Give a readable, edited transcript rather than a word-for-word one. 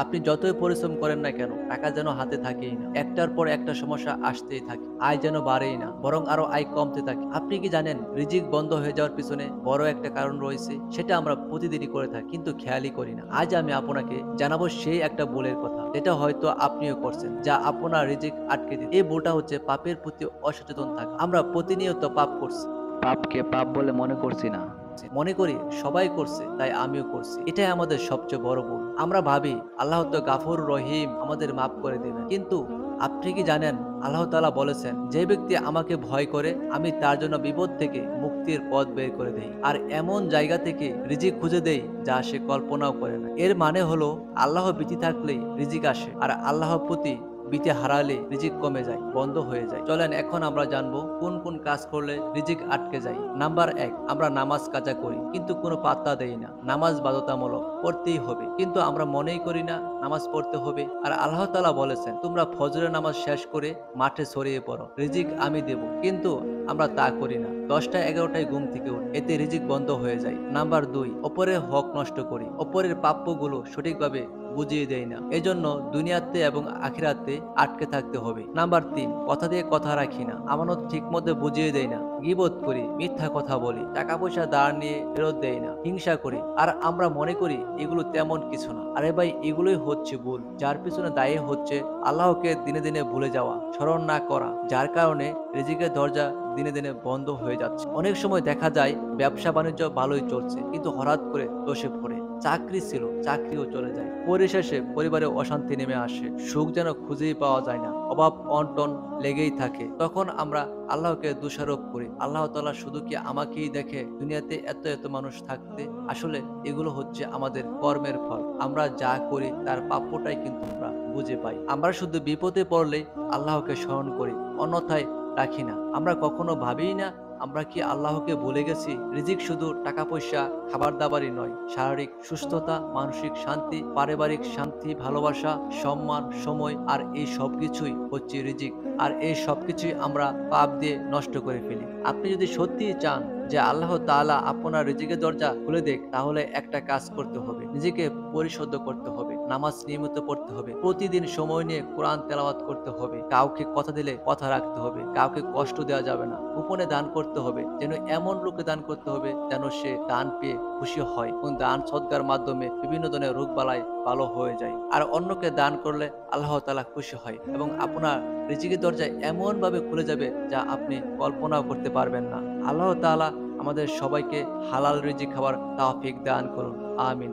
আপনি যতই পরিশ্রম করেন না কেন, টাকা যেন হাতে থাকেই না। একটার পর একটা সমস্যা আসতেই থাকে। আয় যেন বাড়েই না, বরং আরো আয় কমতে থাকে। আপনি কি জানেন রিজিক বন্ধ হয়ে যাওয়ার পিছনে বড় একটা কারণ রয়েছে? সেটা আমরা প্রতিদিনই করে থাকি, কিন্তু খেয়ালই করি না। আজ আমি আপনাকে জানাবো সেই একটা ভুলের কথা, যেটা হয়তো আপনিও করছেন, যা আপনার রিজিক আটকে দিচ্ছে। এই ভুলটা হচ্ছে পাপের প্রতি অসচেতন থাকা। আমরা প্রতিনিয়ত পাপ করছি, পাপকে পাপ বলে মনে করছি না। মনে করি সবাই করছে তাই আমিও করছি। এটাই আমাদের সবচেয়ে বড় ভুল। আমরা ভাবি আল্লাহ তো গাফুর রহিম, আমাদের মাফ করে দেবেন। কিন্তু আপনি কি জানেন আল্লাহ তাআলা বলেছেন, যে ব্যক্তি আমাকে ভয় করে আমি তার জন্য বিপদ থেকে মুক্তির পথ বের করে দেই, আর এমন জায়গা থেকে রিজিক খুঁজে দেই যা সে কল্পনাও করে না। এর মানে হলো আল্লাহ বিধি থাকলেই রিজিক আসে, আর আল্লাহর প্রতি বিতে হারালে রিজিক কমে যায়, বন্ধ হয়ে যায়। চলেন এখন আমরা জানবো কোন কোন কাজ করলে রিজিক আটকে যায়। নাম্বার ১, আমরা নামাজ কাজা করি কিন্তু কোনো পাত্তা দেই না। নামাজ বাধ্যতামূলক, পড়তেই হবে, কিন্তু আমরা মনেই করি না নামাজ পড়তে হবে। আর আল্লাহ তাআলা বলেছেন, তোমরা ফজরের নামাজ শেষ করে মাঠে ছড়িয়ে পড়ো, রিজিক আমি দেব। কিন্তু আমরা তা করি না। ১০টা ১১টায় ঘুম থেকে উঠি, এতে রিজিক বন্ধ হয়ে যায়। নাম্বার ২, অপরের হক নষ্ট করি, অপরের প্রাপ্যগুলো সঠিকভাবে বুঝিয়ে দেয় না। এজন্য দুনিয়াতে এবং আখিরাতে আটকে থাকতে হবে। নাম্বার ৩, কথা দিয়ে কথা রাখি না, আমানত ঠিকমতো বুঝিয়ে দেয় না। গীবত করি, মিথ্যা কথা বলি, টাকা পয়সা ধার নিয়ে ফেরত দেয় না, হিংসা করি, আর আমরা মনে করি এগুলো তেমন কিছু না। আরে ভাই, এগুলোই হচ্ছে ভুল, যার পিছনে দায়ী হচ্ছে আল্লাহকে দিনে দিনে ভুলে যাওয়া, স্মরণ না করা, যার কারণে রিজিকের দরজা দিনে দিনে বন্ধ হয়ে যাচ্ছে। অনেক সময় দেখা যায় ব্যবসা বাণিজ্য ভালোই চলছে, কিন্তু হঠাৎ করে ধসে পড়ে। চাকরি ছিল, চাকরিও চলে যায়। পরিশেষে পরিবারে অশান্তি নেমে আসে, সুখ যেন খুঁজেই পাওয়া যায় না, অভাব অনটন লেগেই থাকে। তখন আমরা আল্লাহকে দোষারোপ করি, আল্লাহ তাআলা শুধু কি আমাকেই দেখে? দুনিয়াতে এত এত মানুষ থাকতে? আসলে এগুলো হচ্ছে আমাদের কর্মের ফল। আমরা যা করি তার প্রাপ্যটাই কিন্তু আমরা বুঝে পাই। আমরা শুধু বিপদে পড়লেই আল্লাহকে স্মরণ করি, অন্যথায় রাখি না। আমরা কখনো ভাবিই না আমরা কি আল্লাহকে ভুলে গেছি? রিজিক শুধু টাকা পয়সা, খাবার দাবারই নয়, শারীরিক সুস্থতা, মানসিক শান্তি, পারিবারিক শান্তি, ভালোবাসা, সম্মান, সময়, আর এই সবকিছুই হচ্ছে রিজিক। আর এই সবকিছুই আমরা পাপ দিয়ে নষ্ট করে ফেলি। আপনি যদি সত্যিই চান যে আল্লাহ তাআলা আপনার রিজিকের দরজা খুলে দেখ, তাহলে একটা কাজ করতে হবে, নিজেকে পরিশুদ্ধ করতে হবে, নামাজ নিয়মিত পড়তে হবে, প্রতিদিন সময় নিয়ে কোরআন তেলাওয়াত করতে হবে, কাউকে কথা দিলে কথা রাখতে হবে, কাউকে কষ্ট দেওয়া যাবে না, গোপনে দান করতে হবে, যেন এমন লোকে দান করতে হবে যেন সে দান পেয়ে খুশি হয়, এবং দান সদকার মাধ্যমে বিভিন্ন ধরনের রোগবালাই ভালো হয়ে যায়। আর অন্যকে দান করলে আল্লাহ তাআলা খুশি হয়, এবং আপনার রিজিকের দরজা এমন ভাবে খুলে যাবে যা আপনি কল্পনাও করতে পারবেন না। আল্লাহ তাআলা আমাদের সবাইকে হালাল রিজিক খাওয়ার তৌফিক দান করুন। আমিন।